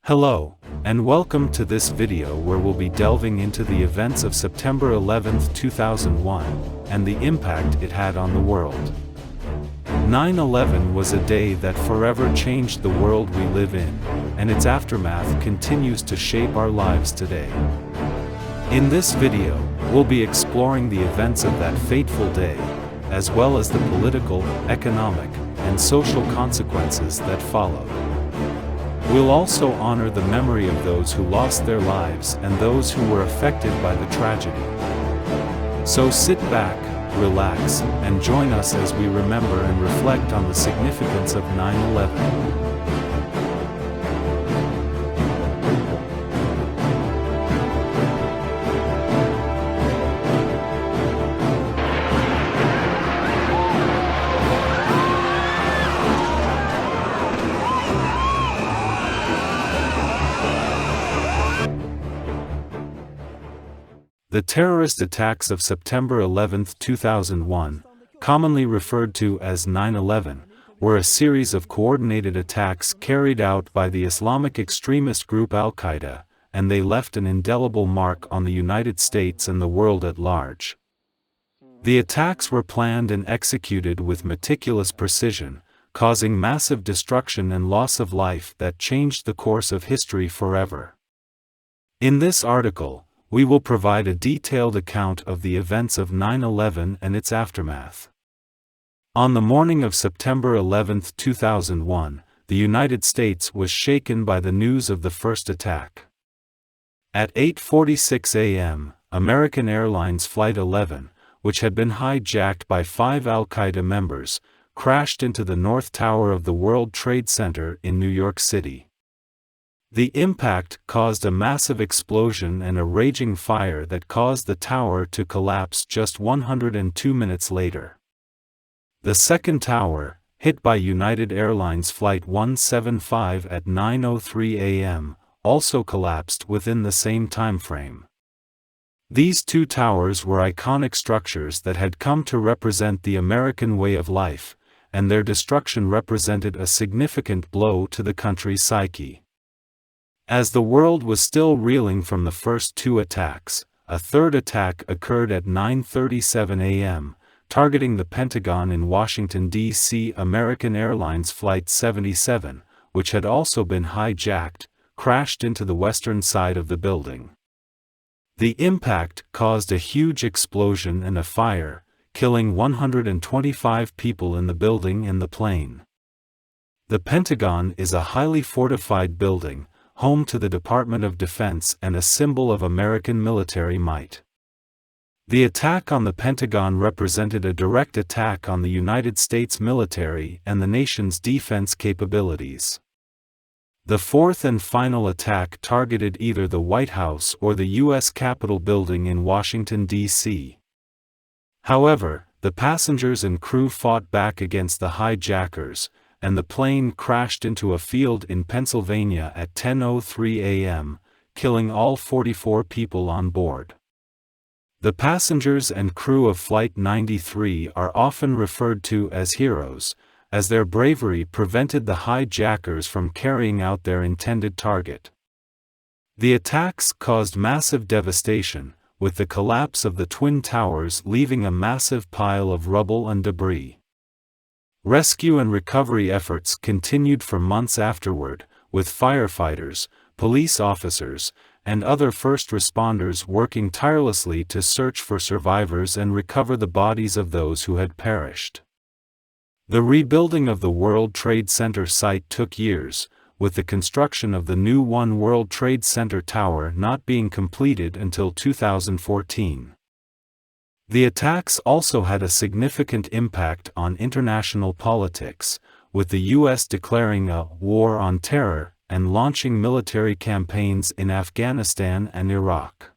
Hello, and welcome to this video where we'll be delving into the events of September 11, 2001, and the impact it had on the world. 9/11 was a day that forever changed the world we live in, and its aftermath continues to shape our lives today. In this video, we'll be exploring the events of that fateful day, as well as the political, economic, and social consequences that followed. We'll also honor the memory of those who lost their lives and those who were affected by the tragedy. So sit back, relax, and join us as we remember and reflect on the significance of 9/11. The terrorist attacks of September 11, 2001, commonly referred to as 9/11, were a series of coordinated attacks carried out by the Islamic extremist group Al-Qaeda, and they left an indelible mark on the United States and the world at large. The attacks were planned and executed with meticulous precision, causing massive destruction and loss of life that changed the course of history forever. In this article, we will provide a detailed account of the events of 9/11 and its aftermath. On the morning of September 11, 2001, the United States was shaken by the news of the first attack. At 8:46 a.m., American Airlines Flight 11, which had been hijacked by 5 Al-Qaeda members, crashed into the North Tower of the World Trade Center in New York City. The impact caused a massive explosion and a raging fire that caused the tower to collapse just 102 minutes later. The second tower, hit by United Airlines Flight 175 at 9:03 a.m., also collapsed within the same timeframe. These two towers were iconic structures that had come to represent the American way of life, and their destruction represented a significant blow to the country's psyche. As the world was still reeling from the first two attacks, a third attack occurred at 9:37 a.m., targeting the Pentagon in Washington, D.C. American Airlines Flight 77, which had also been hijacked, crashed into the western side of the building. The impact caused a huge explosion and a fire, killing 125 people in the building and the plane. The Pentagon is a highly fortified building, home to the Department of Defense and a symbol of American military might. The attack on the Pentagon represented a direct attack on the United States military and the nation's defense capabilities. The fourth and final attack targeted either the White House or the U.S. Capitol building in Washington, D.C. However, the passengers and crew fought back against the hijackers, and the plane crashed into a field in Pennsylvania at 10:03 a.m., killing all 44 people on board. The passengers and crew of Flight 93 are often referred to as heroes, as their bravery prevented the hijackers from carrying out their intended target. The attacks caused massive devastation, with the collapse of the Twin Towers leaving a massive pile of rubble and debris. Rescue and recovery efforts continued for months afterward, with firefighters, police officers, and other first responders working tirelessly to search for survivors and recover the bodies of those who had perished. The rebuilding of the World Trade Center site took years, with the construction of the new One World Trade Center tower not being completed until 2014. The attacks also had a significant impact on international politics, with the U.S. declaring a war on terror and launching military campaigns in Afghanistan and Iraq.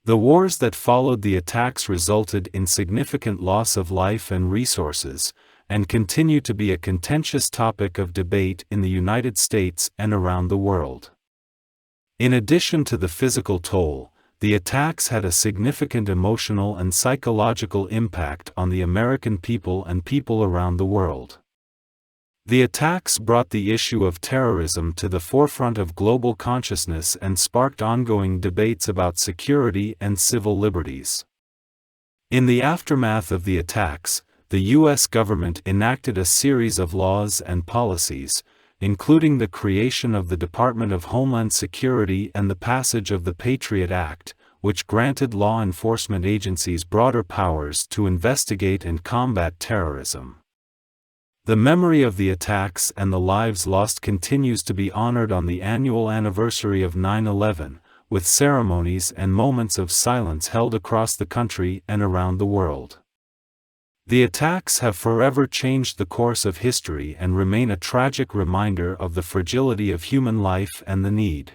The wars that followed the attacks resulted in significant loss of life and resources, and continue to be a contentious topic of debate in the United States and around the world. In addition to the physical toll, the attacks had a significant emotional and psychological impact on the American people and people around the world. The attacks brought the issue of terrorism to the forefront of global consciousness and sparked ongoing debates about security and civil liberties. In the aftermath of the attacks, the U.S. government enacted a series of laws and policies, including the creation of the Department of Homeland Security and the passage of the Patriot Act, which granted law enforcement agencies broader powers to investigate and combat terrorism. The memory of the attacks and the lives lost continues to be honored on the annual anniversary of 9/11, with ceremonies and moments of silence held across the country and around the world. The attacks have forever changed the course of history and remain a tragic reminder of the fragility of human life and the need